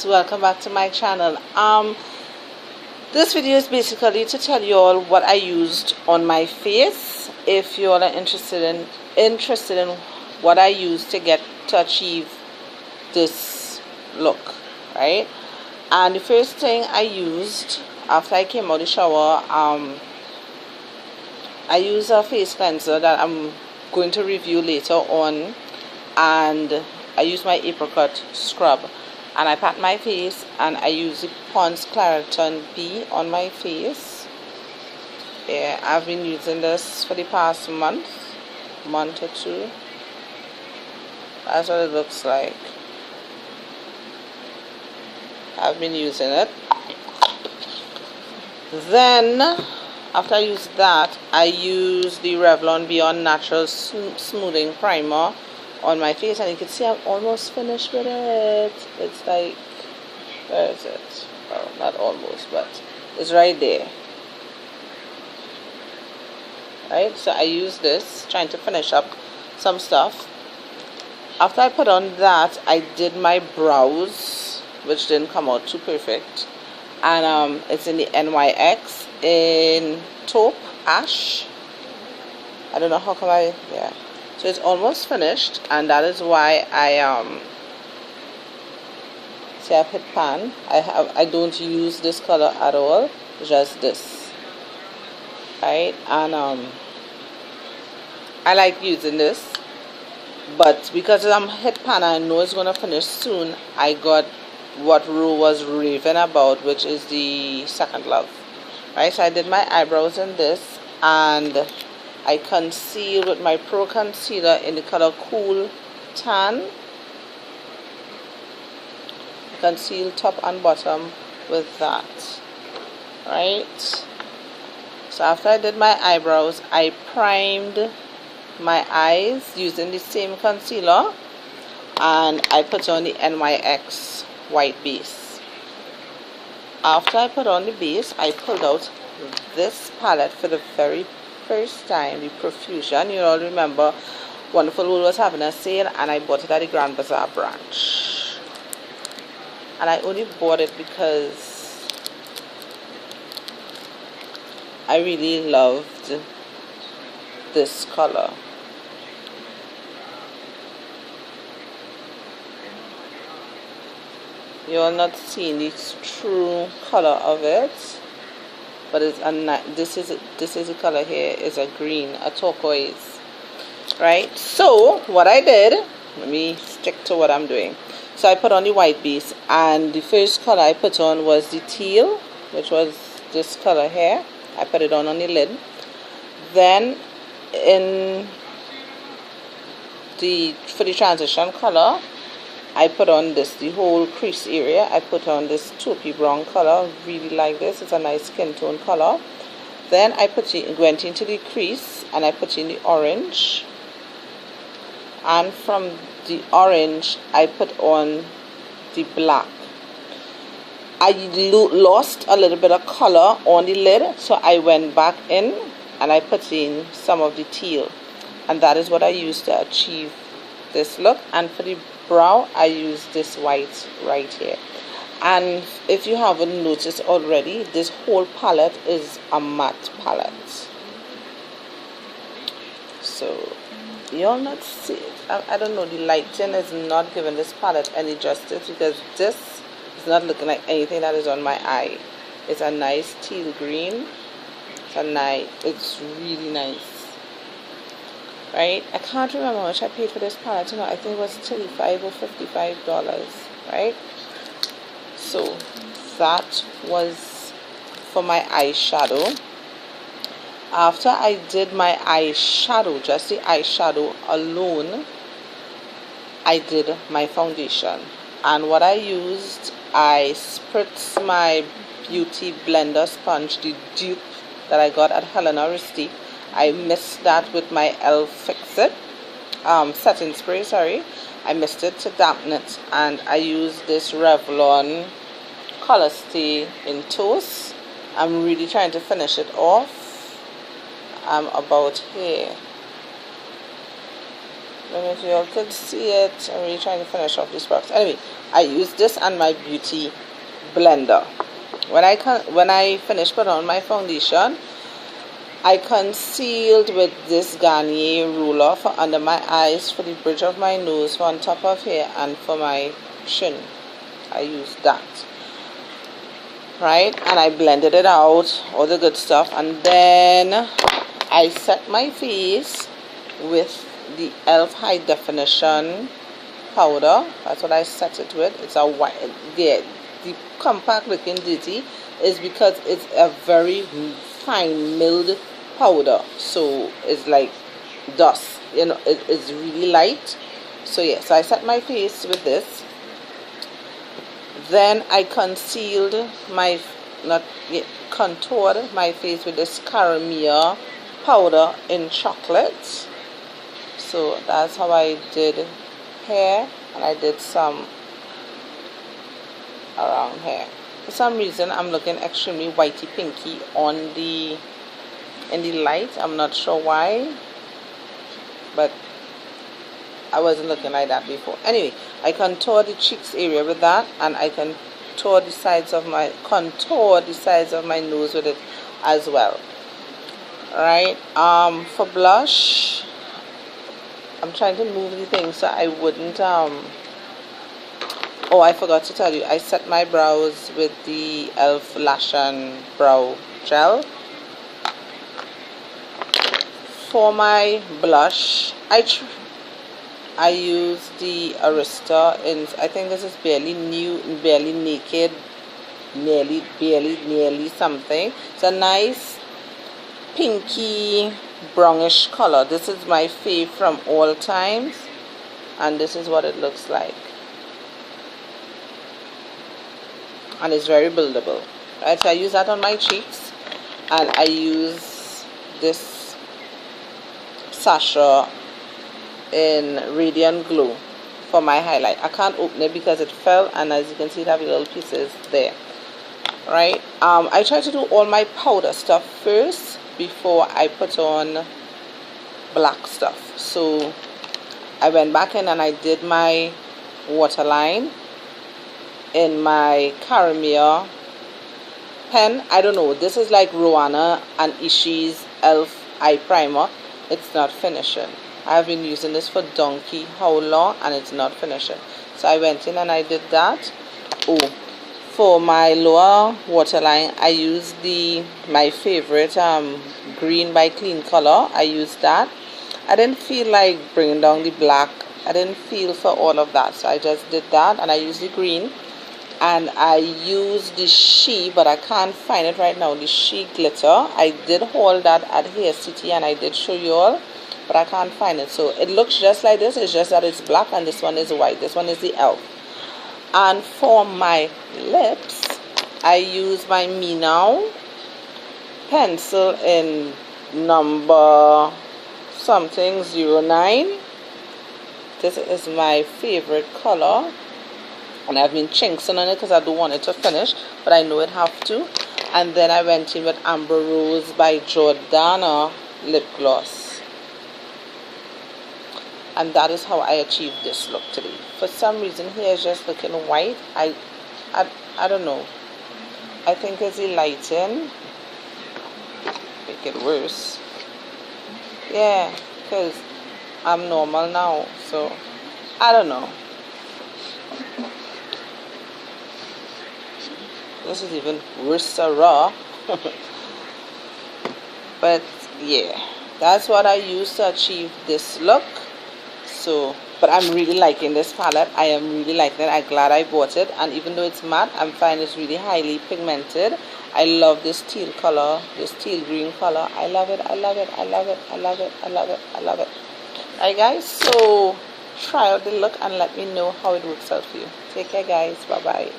guys, welcome back to my channel. This video is basically to tell you all what I used on my face. If you all are interested in what I used to achieve this look, right? And the first thing I used after I came out of the shower, I used a face cleanser that I'm going to review later on, and I used my apricot scrub, and I pat my face and I use the Pond's Claritin B on my face. Yeah, I've been using this for the past month or two. That's what it looks like. I've been using it. Then after I use that, I use the Revlon Beyond Natural Smoothing Primer on my face, and you can see I'm almost finished with it. It's like, where is it? Well, not almost, but it's right there. Right, so I use this, trying to finish up some stuff. After I put on that, I did my brows, which didn't come out too perfect, and it's in the NYX in taupe ash. I don't know how come yeah. So it's almost finished, and that is why I see I've hit pan. I don't use this color at all, just this, right? And I like using this, but because I'm hit pan, I know it's gonna finish soon. I got what Ru was raving about, which is the Second Love, right? So I did my eyebrows in this, and I conceal with my Pro Concealer in the color Cool Tan. Conceal top and bottom with that, right? So after I did my eyebrows, I primed my eyes using the same concealer, and I put on the NYX white base. After I put on the base, I pulled out this palette for the very first time, the Profusion. You all remember Wonderful World was having a sale, and I bought it at the Grand Bazaar branch, and I only bought it because I really loved this color. You're not seeing the true color of it, but it's this is the color here is a green, a turquoise, right? So what I did, let me stick to what I'm doing. So I put on the white base, and the first color I put on was the teal, which was this color here. I put it on the lid. Then for the transition color, I put on this, the whole crease area. I put on this taupey brown color. Really like this. It's a nice skin tone color. Then I went into the crease, and I put in the orange. And from the orange, I put on the black. I lost a little bit of color on the lid, so I went back in and I put in some of the teal. And that is what I used to achieve this look. And for the brow, I use this white right here. And if you haven't noticed already, this whole palette is a matte palette. So you'll not see it. I don't know, the lighting is not giving this palette any justice, because this is not looking like anything that is on my eye. It's a nice teal green. It's really nice, right? I can't remember how much I paid for this palette. I think it was $35 or $55, right? So that was for my eyeshadow. After I did my eyeshadow, just the eyeshadow alone, I did my foundation. And what I used, I spritzed my Beauty Blender sponge, the dupe that I got at Helena Ristique. I mixed that with my e.l.f. Fix-It setting spray, sorry. I mixed it to dampen it, and I used this Revlon Color Stay in Toast. I'm really trying to finish it off. I'm about here. I don't know if you all could see it. I'm really trying to finish off this box. Anyway, I use this and my beauty blender. When I finished putting on my foundation, I concealed with this Garnier ruler for under my eyes, for the bridge of my nose, for on top of here, and for my chin. I used that. Right? And I blended it out, all the good stuff. And then I set my face with the e.l.f. High Definition powder. That's what I set it with. It's a white, the compact looking ditty is because it's a very fine milled powder, so it's like dust, you know, it's really light. So yeah, so I set my face with this. Then I contoured my face with this Caramia powder in chocolate. So that's how I did hair, and I did some around here. For some reason I'm looking extremely whitey pinky in the light. I'm not sure why, but I wasn't looking like that before. Anyway, I contour the cheeks area with that, and I contour the sides of my nose with it as well. Right. For blush, I'm trying to move the thing so I wouldn't oh, I forgot to tell you, I set my brows with the e.l.f. Lash and Brow Gel. For my blush, I use the Arista in, I think this is Barely Naked, nearly something. It's a nice pinky brownish color. This is my fave from all times, and this is what it looks like. And it's very buildable. Right, so I use that on my cheeks, and I use this Sasha in Radiant Glow for my highlight. I can't open it because it fell, and as you can see, it have little pieces there. Right, I try to do all my powder stuff first before I put on black stuff. So I went back in and I did my waterline in my Caramia pen. I don't know, this is like Roanna and Ishii's e.l.f. eye primer. It's not finishing. I've been using this for donkey how long, and it's not finishing. So I went in and I did that. Oh, for my lower waterline, I used my favorite green by Clean Color. I used that. I didn't feel like bringing down the black. I didn't feel for all of that, so I just did that, and I used the green. And I used the She, but I can't find it right now, the She glitter. I did haul that at Hair City, and I did show you all, but I can't find it. So it looks just like this, it's just that it's black, and this one is white. This one is the e.l.f. And for my lips, I use my Me Now pencil in number something 09. This is my favorite color, and I've been chinksing on it because I don't want it to finish, but I know it have to. And then I went in with Amber Rose by Jordana lip gloss, and that is how I achieved this look today. For some reason here is just looking white. I don't know, I think it's the lighting make it worse. Yeah, because I'm normal now, so I don't know. This is even worse raw. But yeah, that's what I used to achieve this look. So, but I'm really liking this palette. I am really liking it. I'm glad I bought it, and even though it's matte, I'm finding it's really highly pigmented. I love this teal color, this teal green color. I love it, I love it, I love it, I love it, I love it, I love it. Alright guys, so try out the look and let me know how it works out for you. Take care guys, bye bye.